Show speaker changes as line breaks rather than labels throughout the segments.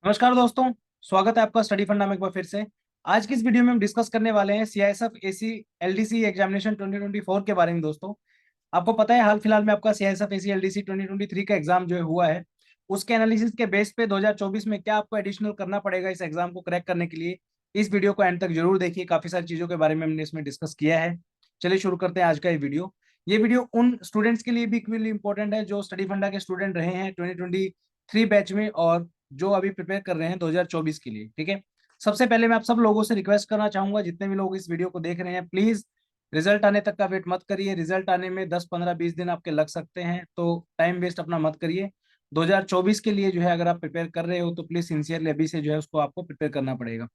नमस्कार दोस्तों। स्वागत है आपका स्टडी फंडा में एक बार फिर से। आज की इस वीडियो में हम डिस्कस करने वाले हैं सीआईएसएफ एसी एलडीसी एग्जामिनेशन 2024 के बारे में। दोस्तों, आपको पता है हाल फिलहाल में आपका सीआईएसएफ एसी एलडीसी 2023 का एग्जाम जो है हुआ है। उसके एनालिसिस के बेस पे 2024 में क्या आपको एडिशनल करना पड़ेगा इस एग्जाम को क्रैक करने के लिए, इस वीडियो को एंड तक जरूर देखिए। काफी सारी चीजों के बारे में हमने इसमें डिस्कस किया है। चलिए शुरू करते हैं आज का ये वीडियो उन स्टूडेंट्स के लिए भी इक्वली इंपॉर्टेंट है जो स्टडी फंडा के स्टूडेंट रहे हैं 2023 बैच में, और जो अभी प्रिपेयर कर रहे हैं 2024 के लिए। ठीक है, सबसे पहले मैं आप सब लोगों से रिक्वेस्ट करना चाहूंगा, जितने भी लोग इस वीडियो को देख रहे हैं, प्लीज रिजल्ट आने तक का वेट मत करिए। रिजल्ट आने में 10 15 20 दिन आपके लग सकते हैं, तो टाइम वेस्ट अपना मत करिए। 2024 के लिए जो है अगर आप प्रिपेयर कर रहे हो तो प्लीज सिंसियरली अभी से जो है उसको आपको प्रिपेयर करना पड़ेगा।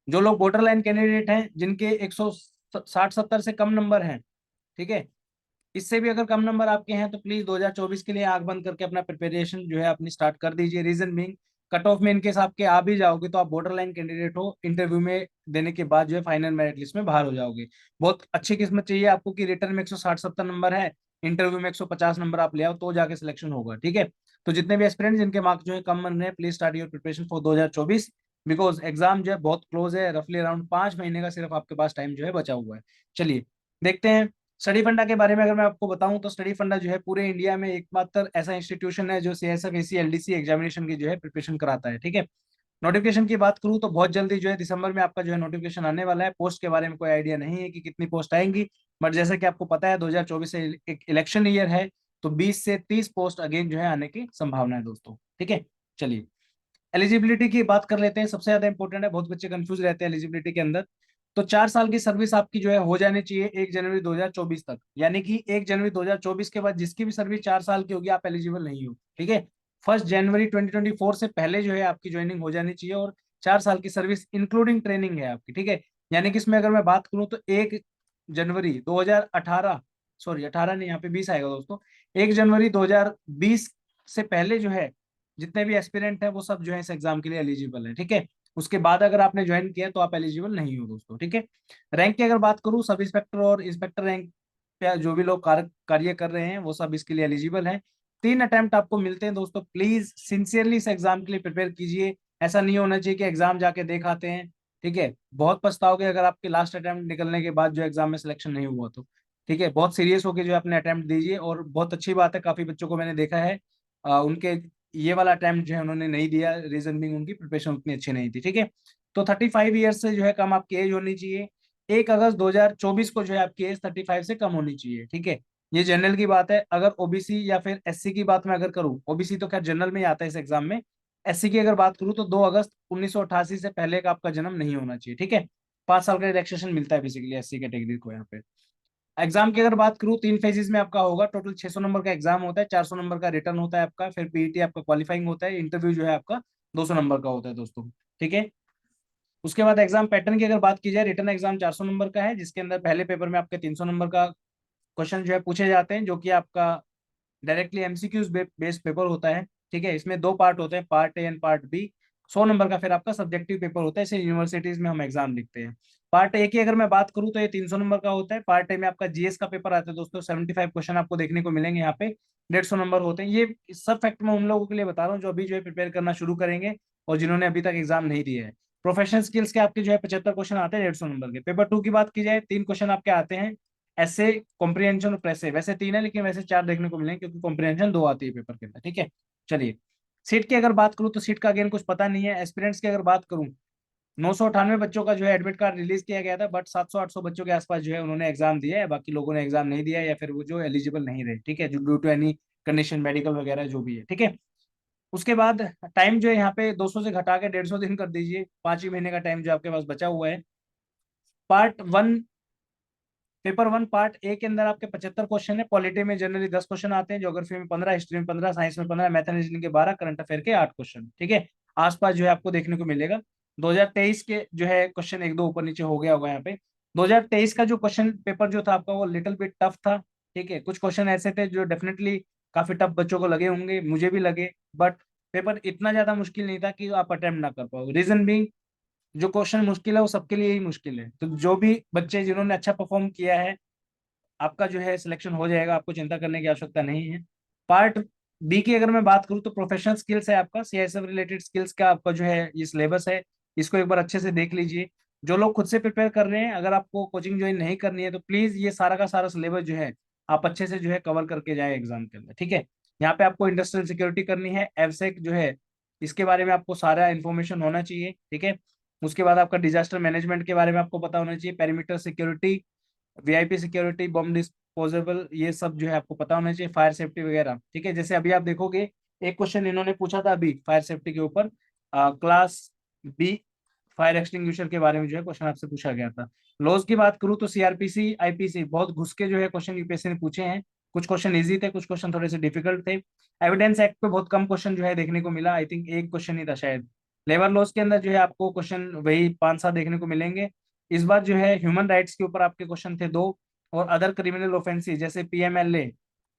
जो लोग बॉर्डर लाइन कैंडिडेट हैं, जिनके 160-70 से कम नंबर हैं, ठीक है, इससे भी अगर कम नंबर आपके हैं, तो प्लीज 2024 के लिए आंख बंद करके अपना प्रिपरेशन जो है अपनी स्टार्ट कर दीजिए। रीजन बीइंग, कट ऑफ में इनकेस आपके आ भी जाओगे तो आप बॉर्डर लाइन कैंडिडेट हो, इंटरव्यू में देने के बाद जो है फाइनल मेरिट लिस्ट में बाहर हो जाओगे। बहुत अच्छी किस्मत चाहिए आपको कि रिटर्न में 160-70 नंबर है, इंटरव्यू में 150 नंबर आप ले आओ, तो जाके सिलेक्शन होगा। ठीक है, तो जितने भी एस्पिरेंट जिनके मार्क्स जो है कम बन रहे हैं, please start your preparation for 2024, because exam जो है बहुत क्लोज है। रफली अराउंड 5 महीने का सिर्फ आपके पास टाइम जो है बचा हुआ है। चलिए देखते हैं। स्टडी फंडा के बारे में अगर मैं आपको बताऊं तो स्टडी फंडा जो है पूरे इंडिया में एकमात्र ऐसा इंस्टीट्यूशन है जो सीएसएफ एसी एलडीसी एग्जामिनेशन की जो है प्रिपरेशन कराता है। ठीक है, नोटिफिकेशन की बात करूं तो बहुत जल्दी जो है दिसंबर में आपका जो है नोटिफिकेशन आने वाला है। पोस्ट के बारे में कोई आइडिया नहीं है कि कितनी पोस्ट आएंगी, बट जैसा कि आपको पता है 2024 से एक इलेक्शन ईयर है, तो 20 से 30 पोस्ट अगेन जो है आने की संभावना है दोस्तों। ठीक है, चलिए एलिजिबिलिटी की बात कर लेते हैं। सबसे ज्यादा इंपॉर्टेंट है, बहुत बच्चे कंफ्यूज रहते हैं एलिजिबिलिटी के अंदर। तो 4 साल की सर्विस आपकी जो है हो जानी चाहिए 1 जनवरी 2024 तक, यानी कि 1 जनवरी 2024 के बाद जिसकी भी सर्विस 4 साल की होगी आप एलिजिबल नहीं हो। ठीक है, 1 जनवरी 2024 से पहले जो है आपकी ज्वाइनिंग हो जानी चाहिए, और 4 साल की सर्विस इंक्लूडिंग ट्रेनिंग है आपकी। ठीक है, यानी कि इसमें अगर मैं बात करूं तो 1 जनवरी 2018, सॉरी 18 नहीं, यहाँ पे 20 आएगा दोस्तों। 1 जनवरी 2020 से पहले जो है जितने भी एस्पिरेंट है वो सब जो है इस एग्जाम के लिए एलिजिबल है। ठीक है, उसके बाद अगर आपने ज्वाइन किया तो आप एलिजिबल नहीं हो दोस्तों। ठीक है, रैंक की अगर बात करूं, सब इंस्पेक्टर और इंस्पेक्टर रैंक पे जो भी लोग कार्य कर रहे हैं वो सब इसके लिए एलिजिबल हैं। 3 अटेम्प्ट आपको मिलते हैं दोस्तों। प्लीज सिंसियरली इस एग्जाम के लिए प्रिपेयर कीजिए। ऐसा नहीं होना चाहिए कि एग्जाम जाके देख आते हैं, ठीक है, बहुत पछताओगे अगर आपके लास्ट अटेम्प्ट निकलने के बाद जो एग्जाम में सिलेक्शन नहीं हुआ तो। ठीक है, बहुत सीरियस होकर जो है अपने अटेम्प्ट दीजिए। और बहुत अच्छी बात है, काफी बच्चों को मैंने देखा है उनके ये वाला अटेम्प्ट जो है उन्होंने नहीं दिया, रीजन भी उनकी प्रिपरेशन उतनी अच्छी नहीं थी। ठीक है, तो 35 ईयर्स से जो है कम आपकी एज होनी चाहिए। 1 अगस्त 2024 को जो है आपकी एज 35 से कम होनी चाहिए। ठीक है, ये जनरल की बात है। अगर ओबीसी या फिर एससी की बात मैं अगर करूं, ओबीसी तो खैर जनरल में ही आता है इस एग्जाम में, एससी की अगर बात करूं तो 2 अगस्त 1988 से पहले का आपका जन्म नहीं होना चाहिए। ठीक है, 5 साल का रिलैक्सेशन मिलता है बेसिकली एससी कैटेगरी को यहाँ पे। एग्जाम की अगर बात करूं 3 फेजेस में आपका होगा। टोटल 600 नंबर का एग्जाम होता है, 400 नंबर का रिटर्न होता है आपका, फिर पीईटी आपका क्वालिफाइंग होता है, इंटरव्यू जो है आपका 200 नंबर का होता है दोस्तों। ठीक है, उसके बाद एग्जाम पैटर्न की अगर बात की जाए, रिटर्न एग्जाम 400 नंबर का है, जिसके अंदर पहले पेपर में आपके 300 नंबर का क्वेश्चन जो है पूछे जाते हैं, जो कि आपका डायरेक्टली एमसीक्यूज बेस्ड पेपर होता है। ठीक है, इसमें 2 पार्ट होते हैं, part A and part B. 100 number का फिर आपका सब्जेक्टिव पेपर होता है, इसे यूनिवर्सिटीज में हम एग्जाम लिखते हैं। पार्ट ए की अगर मैं बात करूं तो ये 300 नंबर का होता है। पार्ट ए में आपका जीएस का पेपर आता है दोस्तों, 75 क्वेश्चन आपको देखने को मिलेंगे यहाँ पे। 150 नंबर होते हैं। ये सब फैक्ट मैं उन लोगों के लिए बता रहा हूँ जो अभी जो है प्रिपेयर करना शुरू करेंगे और जिन्होंने अभी तक एग्जाम नहीं दिया है। प्रोफेशनल स्किल्स के आपके जो है 75 क्वेश्चन आते हैं 150 नंबर के। पेपर 2 की बात की जाए, 3 क्वेश्चन आपके आते हैं, ऐसे कॉम्प्रिहेंशन और प्रेसे। वैसे 3 है लेकिन वैसे 4 देखने को मिलेंगे क्योंकि कॉम्प्रिहेंशन 2 आती है पेपर के अंदर। ठीक है, चलिए सीट की अगर बात करूं तो सीट का अगेन कुछ पता नहीं है। एस्पिरेंट्स की अगर बात करूं, 998 बच्चों का जो है एडमिट कार्ड रिलीज किया गया था, बट 700-800 बच्चों के आसपास जो है उन्होंने एग्जाम दिया है, बाकी लोगों ने एग्जाम नहीं दिया, या फिर वो जो एलिजिबल नहीं रहे। ठीक है, जो due to any condition medical वगैरह जो भी है। ठीक है, उसके बाद टाइम जो है यहाँ पे 200 से घटा के 150 दिन कर दीजिए। 5 ही महीने का टाइम जो आपके पास बचा हुआ है। Part one, paper 1 part A के अंदर आपके 75 क्वेश्चन है। पॉलिटी में जनरली 10 क्वेश्चन आते हैं, ज्योग्राफी में 15, हिस्ट्री में 15, साइंस में 15, मैथ एंड रीजनिंग के 12, करंट अफेयर के 8 क्वेश्चन। ठीक है, आसपास जो है आपको देखने को मिलेगा। 2023 के जो है क्वेश्चन एक दो ऊपर नीचे हो गया होगा यहाँ पे। 2023 का जो क्वेश्चन पेपर जो था आपका वो लिटिल बिट टफ था। ठीक है, कुछ क्वेश्चन ऐसे थे जो डेफिनेटली काफी टफ बच्चों को लगे होंगे, मुझे भी लगे, बट पेपर इतना ज्यादा मुश्किल नहीं था कि आप अटेम्प्ट ना कर पाओ। रीजन भी, जो क्वेश्चन मुश्किल है वो सबके लिए ही मुश्किल है। तो जो भी बच्चे जिन्होंने अच्छा परफॉर्म किया है, आपका जो है सिलेक्शन हो जाएगा, आपको चिंता करने की आवश्यकता नहीं है। पार्ट बी की अगर मैं बात करूँ तो प्रोफेशनल स्किल्स है आपका, सीआईएसएफ रिलेटेड स्किल्स का आपका जो है ये सिलेबस है, इसको एक बार अच्छे से देख लीजिए। जो लोग खुद से प्रिपेयर कर रहे हैं, अगर आपको कोचिंग ज्वाइन नहीं करनी है तो प्लीज ये सारा का सारा सिलेबस जो है आप अच्छे से जो है कवर करके जाए एग्जाम के अंदर, ठीक है। यहाँ पे आपको इंडस्ट्रियल सिक्योरिटी करनी है, एवसेक जो है इसके बारे में आपको सारा इन्फॉर्मेशन होना चाहिए, ठीक है। उसके बाद आपका डिजास्टर मैनेजमेंट के बारे में आपको पता होना चाहिए, पेरीमीटर सिक्योरिटी, वीआईपी सिक्योरिटी, बम डिस्पोजेबल, ये सब जो है आपको पता होना चाहिए, फायर सेफ्टी वगैरह, ठीक है। जैसे अभी आप देखोगे एक क्वेश्चन इन्होंने पूछा था अभी फायर सेफ्टी के ऊपर, क्लास बी फायर एक्सटिंग्विशर के बारे में जो है क्वेश्चन आपसे पूछा गया था। लॉज की बात करूं तो सीआरपीसी आईपीसी बहुत घुस के जो है क्वेश्चन यूपीएससी ने पूछे हैं, कुछ क्वेश्चन इजी थे, कुछ क्वेश्चन थोड़े से डिफिकल्ट थे। एविडेंस एक्ट पे बहुत कम क्वेश्चन जो है देखने को मिला, आई थिंक एक क्वेश्चन ही था शायद। लेबर लॉज के अंदर जो है आपको क्वेश्चन वही 5-7 देखने को मिलेंगे। इस बार जो है ह्यूमन राइट्स के ऊपर आपके क्वेश्चन थे 2, और अदर क्रिमिनल ऑफेंसेस जैसे पीएमएलए,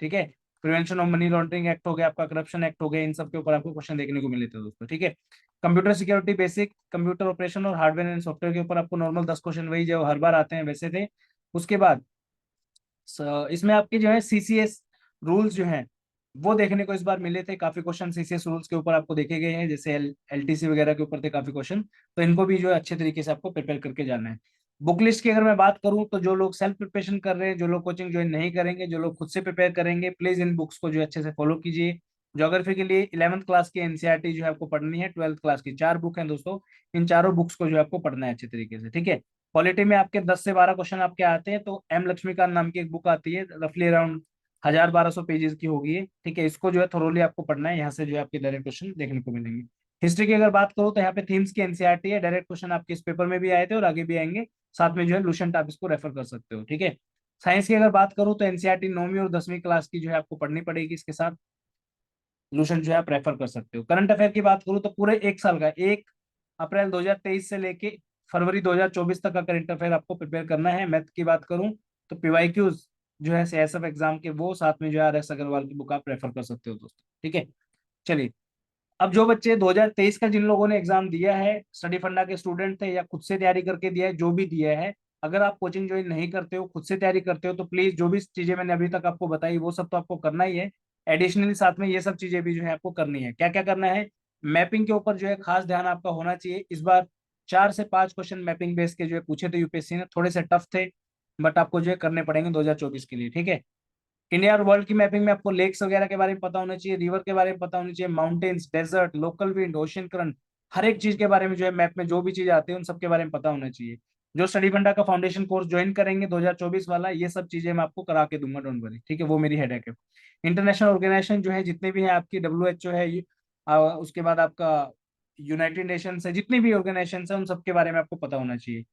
ठीक है, prevention of money laundering act हो गया आपका, करप्शन एक्ट हो गया, इन सब के ऊपर आपको क्वेश्चन देखने को मिले थे दोस्तों, ठीक है। Computer security basic, computer operation और हार्डवेयर एंड सॉफ्टवेयर के ऊपर आपको नॉर्मल 10 क्वेश्चन वही जो हर बार आते हैं वैसे थे। उसके बाद इसमें आपके जो है सीसीएस रूल्स जो हैं वो देखने को इस बार मिले थे, काफी क्वेश्चन सीसीएस रूल्स के ऊपर आपको देखे गए हैं, जैसे एलटीसी वगैरह के ऊपर थे काफी क्वेश्चन, तो इनको भी जो है अच्छे तरीके से आपको प्रिपेयर करके जाना है। बुक लिस्ट की अगर मैं बात करूं तो जो लोग सेल्फ प्रिपरेशन कर रहे हैं, जो लोग कोचिंग ज्वाइन नहीं करेंगे, जो लोग खुद से प्रिपेयर करेंगे, प्लीज इन बुक्स को जो है अच्छे से फॉलो कीजिए। ज्योग्राफी के लिए 11th क्लास की एनसीईआरटी जो है आपको पढ़नी है, 12th क्लास की 4 बुक हैं दोस्तों, इन चारों बुक्स को जो है आपको पढ़ना है अच्छे तरीके से, ठीक है। पॉलिटी में आपके 10 से 12 क्वेश्चन आपके आते हैं, तो एम लक्ष्मीकांत नाम की एक बुक आती है, रफली अराउंड 1000-1200 पेजेस की होगी ये, ठीक है। इसको जो है थोरोली आपको पढ़ना है, यहाँ से जो है आपके डायरेक्ट क्वेश्चन देखने को मिलेंगे। हिस्ट्री की अगर बात करो तो यहाँ पे थीम्स की एनसीईआरटी है, डायरेक्ट क्वेश्चन आपके इस पेपर में भी आए थे और आगे भी आएंगे, साथ में जो है लुसेंट आप इसको रेफर कर सकते हो, ठीक है। साइंस की अगर बात करूँ तो एनसीईआरटी 9वीं और 10वीं क्लास की जो है आपको पढ़नी पड़ेगी, इसके साथ लुसेंट जो है आप रेफर कर सकते हो। करंट अफेयर की बात करूँ तो पूरे एक साल का, 1 अप्रैल 2023 से लेके फरवरी 2024 तक का करंट अफेयर आपको प्रिपेयर करना है। मैथ की बात करूँ तो पीवाईक्यूज जो है सीएसएफ एग्जाम के, वो साथ में जो है आर एस अग्रवाल की बुक आप रेफर कर सकते हो दोस्तों, ठीक है। चलिए, अब जो बच्चे 2023 का जिन लोगों ने एग्जाम दिया है, स्टडी फंडा के स्टूडेंट थे या खुद से तैयारी करके दिया है, जो भी दिया है, अगर आप कोचिंग ज्वाइन नहीं करते हो, खुद से तैयारी करते हो, तो प्लीज जो भी चीजें मैंने अभी तक आपको बताई वो सब तो आपको करना ही है, एडिशनली साथ में ये सब चीजें भी जो है आपको करनी है। क्या क्या करना है, मैपिंग के ऊपर जो है खास ध्यान आपका होना चाहिए। इस बार 4 से 5 क्वेश्चन मैपिंग बेस के जो है पूछे थे यूपीएससी ने, थोड़े से टफ थे, बट आपको जो है करने पड़ेंगे 2024 के लिए, ठीक है। इंडिया और वर्ल्ड की मैपिंग में आपको लेक्स वगैरह के बारे में पता होना चाहिए, रिवर के बारे में पता होनी चाहिए, mountains, desert, local wind, ocean current, हर एक चीज के बारे में जो है मैप में जो भी चीज आती है उन सब के बारे में पता होना चाहिए। जो स्टडी फंडा का फाउंडेशन कोर्स ज्वाइन करेंगे 2024 वाला, ये सब चीजें मैं आपको करा के दूंगा, डोंट वरी, ठीक है, वो मेरी हेडेक है। इंटरनेशनल ऑर्गेनाइजेशन जो है जितने भी हैं आपकी, डब्ल्यूएचओ है, उसके बाद आपका यूनाइटेड नेशन है, जितनी भी ऑर्गेनाइजेशन है उन सब के बारे में आपको पता होना चाहिए।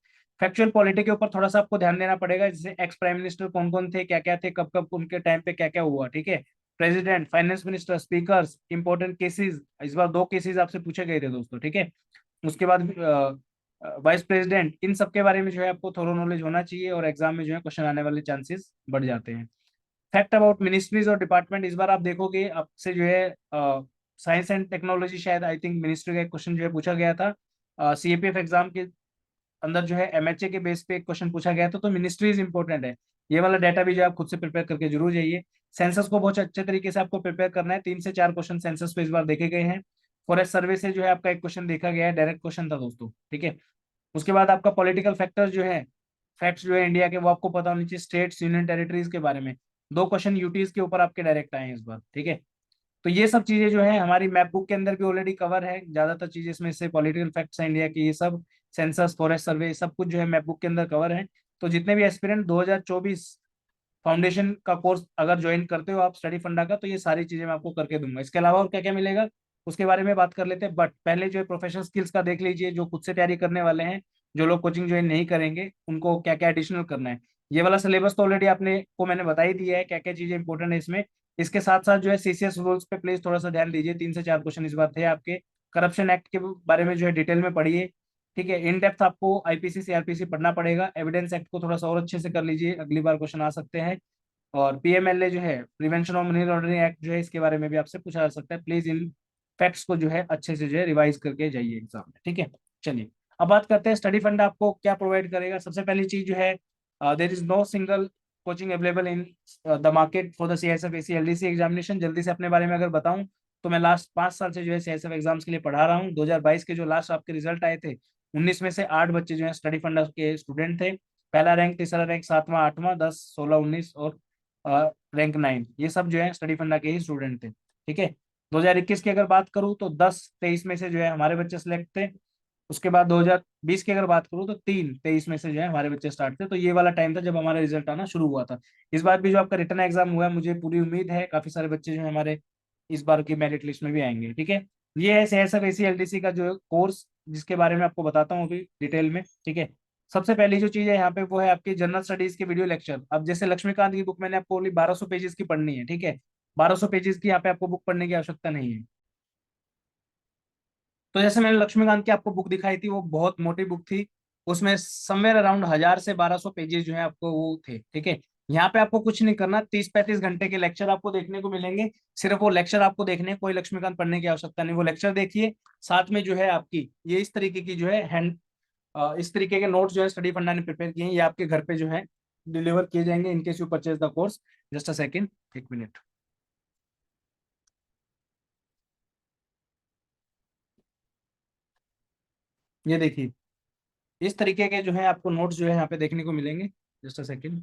फैक्चुअल पॉलिटी के ऊपर थोड़ा सा आपको ध्यान देना पड़ेगा, जैसे एक्स प्राइम मिनिस्टर कौन कौन थे, क्या क्या थे, कब कब उनके टाइम पे क्या क्या हुआ, ठीक है। President, finance minister, speakers, important cases, इस बार 2 केसेस आपसे पूछे गए थे दोस्तों, ठीक है। उसके बाद वाइस प्रेसिडेंट, इन सब के बारे में जो है आपको थोड़ा नॉलेज होना चाहिए, और एग्जाम में जो है क्वेश्चन आने वाले चांसेस बढ़ जाते हैं। फैक्ट अबाउट मिनिस्ट्रीज और डिपार्टमेंट, इस बार आप देखोगे आपसे जो है साइंस एंड टेक्नोलॉजी, शायद आई थिंक मिनिस्ट्री का एक क्वेश्चन जो है पूछा गया था, सीएपीएफ एग्जाम के अंदर जो है एमएचए के बेस पे एक क्वेश्चन पूछा गया था, तो मिनिस्ट्रीज इंपॉर्टेंट है। ये वाला डाटा भी जो आप खुद से प्रिपेयर करके जरूर जाइए। सेंसस को बहुत अच्छे तरीके से आपको प्रिपेयर करना है, 3 से 4 क्वेश्चन सेंसस पे इस बार देखे गए हैं। फॉरेस्ट सर्वे से जो है आपका एक क्वेश्चन देखा गया है, डायरेक्ट क्वेश्चन था दोस्तों, ठीक है। उसके बाद आपका पॉलिटिकल फैक्टर जो है, फैक्ट्स जो है इंडिया के, वो आपको पता होनी चाहिए, स्टेट्स, यूनियन टेरिटरीज के बारे में। 2 क्वेश्चन यूटीज के ऊपर आपके डायरेक्ट आए हैं इस बार, ठीक है। तो ये सब चीजें जो है हमारी मैप बुक के अंदर भी ऑलरेडी कवर है, ज्यादातर चीजें इसमें से पॉलिटिकल फैक्ट्स हैं इंडिया की, ये सब सेंसस, फॉरेस्ट सर्वे, सब कुछ जो है मैप बुक के अंदर कवर है। तो जितने भी एस्पिरेंट 2024 फाउंडेशन का कोर्स अगर ज्वाइन करते हो आप स्टडी फंडा का, तो ये सारी चीजें मैं आपको करके दूंगा। इसके अलावा और क्या क्या मिलेगा उसके बारे में बात कर लेते हैं, बट पहले जो है प्रोफेशनल स्किल्स का देख लीजिए, जो खुद से तैयारी करने वाले हैं, जो लोग कोचिंग ज्वाइन नहीं करेंगे, उनको क्या क्या एडिशनल करना है। ये वाला सिलेबस तो ऑलरेडी आपने को मैंने बता ही दिया है क्या क्या चीजें इंपॉर्टेंट है इसमें। इसके साथ साथ जो है सीसीएस रूल्स पे प्लीज थोड़ा सा ध्यान दीजिए, 3 से 4 क्वेश्चन इस बार थे आपके। करप्शन एक्ट के बारे में जो है डिटेल में पढ़िए, ठीक है। इन डेप्थ आपको आईपीसी सीआरपीसी पढ़ना पड़ेगा, एविडेंस एक्ट को थोड़ा सा और अच्छे से कर लीजिए, अगली बार क्वेश्चन आ सकते हैं। और पीएमएलए जो है, prevention of money laundering act जो है, इसके बारे में भी आपसे पूछा जा सकता है। प्लीज इन फैक्ट्स को जो है अच्छे से जो है रिवाइज करके जाइए एग्जाम में, ठीक है। चलिए, अब बात करते हैं स्टडी फंड आपको क्या प्रोवाइड करेगा। सबसे पहली चीज जो है, there is no single coaching available in the market for the CISF AC LDC examination. जल्दी से अपने बारे में अगर बताऊं तो मैं लास्ट 5 साल से जो है CISF एग्जाम्स के लिए पढ़ा रहा हूँ। 2022 के जो लास्ट आपके रिजल्ट आए थे, 19 में से 8 बच्चे जो है स्टडी फंडा के स्टूडेंट थे। पहला रैंक, तीसरा रैंक, सातवां, आठवां, 10, 16, 19 और रैंक 9, ये सब जो है स्टडी फंडा के ही स्टूडेंट थे। ठीक है। 2021 की अगर बात करूं तो 10-23 में से जो है हमारे बच्चे सिलेक्ट थे। उसके बाद 2020 की अगर बात करूं तो 3-23 में से जो है हमारे बच्चे स्टार्ट थे। तो ये वाला टाइम था जब हमारा रिजल्ट आना शुरू हुआ था। इस बार भी जो आपका रिटर्न एग्जाम हुआ है, मुझे पूरी उम्मीद है काफी सारे बच्चे जो है हमारे इस बार की मेरिट लिस्ट में भी आएंगे। ठीक है। ये है CISF AC LDC का जो कोर्स, जिसके बारे में आपको बताता हूँ अभी डिटेल में। ठीक है। सबसे पहली जो चीज है यहाँ पे वो है आपकी जनरल स्टडीज के वीडियो लेक्चर। अब जैसे लक्ष्मीकांत की बुक मैंने आपको ओनली 1200 पेजेस की पढ़नी है। ठीक है। 1200 पेजेस की यहाँ पे आपको बुक पढ़ने की आवश्यकता नहीं है। तो जैसे मैंने लक्ष्मीकांत की आपको बुक दिखाई थी, वो बहुत मोटी बुक थी। उसमें समवेयर अराउंड 1000 से 1200 पेजेस जो है आपको वो थे। ठीक है। यहाँ पे आपको कुछ नहीं करना, 30-35 घंटे के लेक्चर आपको देखने को मिलेंगे। सिर्फ वो लेक्चर आपको देखने हैं, कोई लक्ष्मीकांत पढ़ने की आवश्यकता नहीं। वो लेक्चर देखिए, साथ में जो है आपकी ये इस तरीके की जो है इस तरीके के नोट्स जो है स्टडी फंडा ने प्रिपेयर किए हैं, ये आपके घर पे जो है डिलीवर किए जाएंगे in case you purchase the course. Just a second, 1 minute. ये देखिए, इस तरीके के जो है आपको नोट्स जो है यहाँ पे देखने को मिलेंगे। Just a second.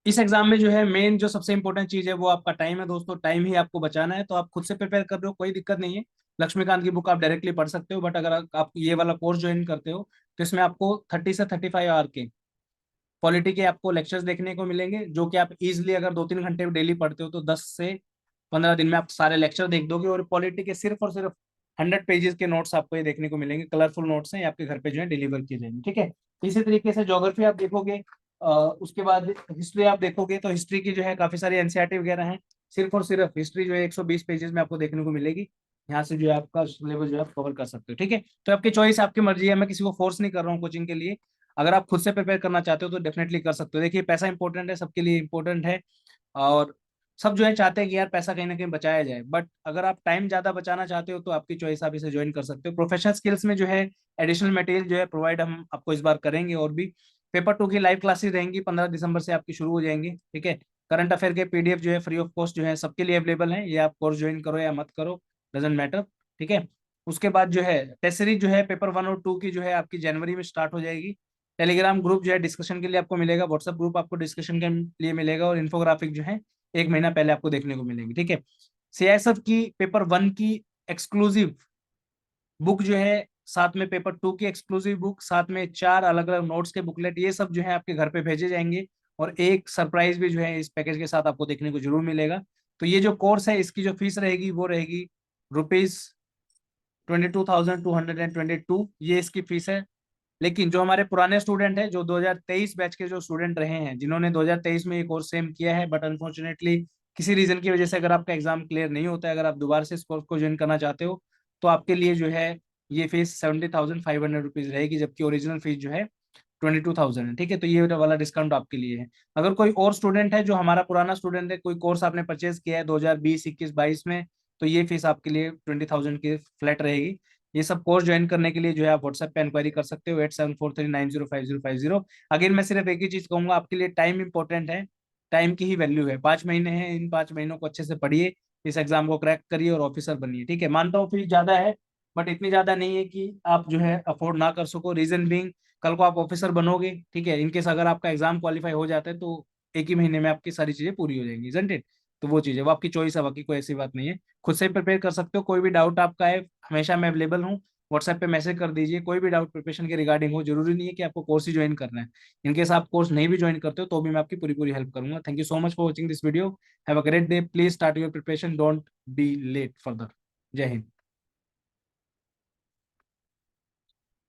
इस एग्जाम में जो है मेन जो सबसे इंपॉर्टेंट चीज है वो आपका टाइम है दोस्तों। टाइम ही आपको बचाना है। तो आप खुद से प्रिपेयर कर रहे हो, कोई दिक्कत नहीं है। लक्ष्मीकांत की बुक आप डायरेक्टली पढ़ सकते हो, बट अगर आप ये वाला कोर्स ज्वाइन करते हो तो इसमें आपको 30 से 35 आवर के पॉलिटी के आपको लेक्चर्स देखने को मिलेंगे, जो कि आप इजिली अगर 2-3 घंटे डेली पढ़ते हो तो 10 से 15 दिन में आप सारे लेक्चर देख दोगे। और पॉलिटी के सिर्फ और सिर्फ 100 पेजेस के नोट्स आपको ये देखने को मिलेंगे। कलरफुल नोट्स हैं, ये आपके घर पे जो है डिलीवर किए जाएंगे। ठीक है। इसी तरीके से ज्योग्राफी आप देखोगे, उसके बाद हिस्ट्री आप देखोगे तो हिस्ट्री की जो है काफी सारी एनसीईआरटी वगैरह हैं। सिर्फ और सिर्फ हिस्ट्री जो है 120 पेजेस में आपको देखने को मिलेगी। यहाँ से जो है आपका सिलेबस जो है आप कवर कर सकते हो। ठीक है। तो आपकी चॉइस, आपकी मर्जी है, मैं किसी को फोर्स नहीं कर रहा हूँ कोचिंग के लिए। अगर आप खुद से प्रिपेयर करना चाहते हो तो डेफिनेटली कर सकते हो। देखिए, पैसा इंपॉर्टेंट है, सबके लिए इंपॉर्टेंट है। और सब जो है चाहते हैं कि यार पैसा कहीं ना कहीं बचाया जाए, बट अगर आप टाइम ज्यादा बचाना चाहते हो तो आपकी चॉइस, आप इसे ज्वाइन कर सकते हो। प्रोफेशनल स्किल्स में जो है एडिशनल मटेरियल जो है प्रोवाइड हम आपको इस बार करेंगे। और भी पेपर 2 की लाइव क्लासेस रहेंगी, 15 दिसंबर से आपकी शुरू हो जाएंगी। ठीक है। करंट अफेयर के PDF जो है फ्री ऑफ कॉस्ट जो है सबके लिए अवेलेबल है। ये आप कोर्स ज्वाइन करो या मत करो, डजेंट मैटर। ठीक है। उसके बाद जो है टेस्ट सीरीज जो है पेपर 1 और 2 की जो है आपकी जनवरी में स्टार्ट हो जाएगी। टेलीग्राम ग्रुप जो है डिस्कशन के लिए आपको मिलेगा, व्हाट्सएप ग्रुप आपको डिस्कशन के लिए मिलेगा, और इन्फोग्राफिक जो है 1 महीना पहले आपको देखने को मिलेंगी। ठीक है। CISF की पेपर 1 की एक्सक्लूसिव बुक जो है, साथ में पेपर 2 की एक्सक्लूसिव बुक, साथ में 4 अलग अलग नोट्स के बुकलेट, ये सब जो है आपके घर पे भेजे जाएंगे। और एक सरप्राइज भी जो है इस पैकेज के साथ आपको देखने को जरूर मिलेगा। तो ये जो कोर्स है, इसकी जो फीस रहेगी वो रहेगी ₹22,222, ये इसकी फीस है। लेकिन जो हमारे पुराने स्टूडेंट हैं, जो 2023 बैच के जो स्टूडेंट रहे हैं, जिन्होंने 2023 में ये कोर्स सेम किया है, बट अनफॉर्चुनेटली किसी रीजन की वजह से अगर आपका एग्जाम क्लियर नहीं होता है, अगर आप दोबारा से इस कोर्स को ज्वाइन करना चाहते हो, तो आपके लिए जो है ये फीस ₹70,500 रहेगी, जबकि ओरिजिनल फीस जो है 22,000 है। ठीक है। तो ये वाला डिस्काउंट आपके लिए है। अगर कोई और स्टूडेंट है जो हमारा पुराना स्टूडेंट है, कोई कोर्स आपने परचेज किया है 2020, 21, 22 में, तो ये फीस आपके लिए 20,000 की फ्लैट रहेगी। ये सब कोर्स ज्वाइन करने के लिए जो है आप व्हाट्सएप पे इंक्वायरी कर सकते हो, 8743905050। अगेन मैं सिर्फ एक ही चीज कहूंगा, आपके लिए टाइम इंपॉर्टेंट है। टाइम की ही वैल्यू है। 5 महीने हैं, इन 5 महीनों को अच्छे से पढ़िए, इस एग्जाम को क्रैक करिए और ऑफिसर बनिए। ठीक है। मानता हूँ फीस ज्यादा है, बट इतनी ज्यादा नहीं है कि आप जो है अफोर्ड ना कर सको। रीजन बीइंग, कल को आप ऑफिसर बनोगे, ठीक है, इनकेस अगर आपका एग्जाम क्वालिफाई हो जाता है तो एक ही महीने में आपकी सारी चीजें पूरी हो जाएंगी, isn't it? तो वो चीज़ है, वो आपकी चॉइस है, बाकी कोई ऐसी बात नहीं है। खुद से प्रिपेयर कर सकते हो। कोई भी डाउट आपका है, हमेशा मैं अवेलेबल हूँ। व्हाट्सएप पे मैसेज कर दीजिए, कोई भी डाउट प्रिपरेशन के रिगार्डिंग हो। जरूरी नहीं है कि आपको कोर्स ही ज्वाइन करना है। इनकेस आप कोर्स नहीं भी ज्वाइन करते हो तो भी मैं आपकी पूरी पूरी हेल्प करूंगा। Thank you so much for watching this video. Have a great day. Please start your preparation, don't be late further. जय हिंद।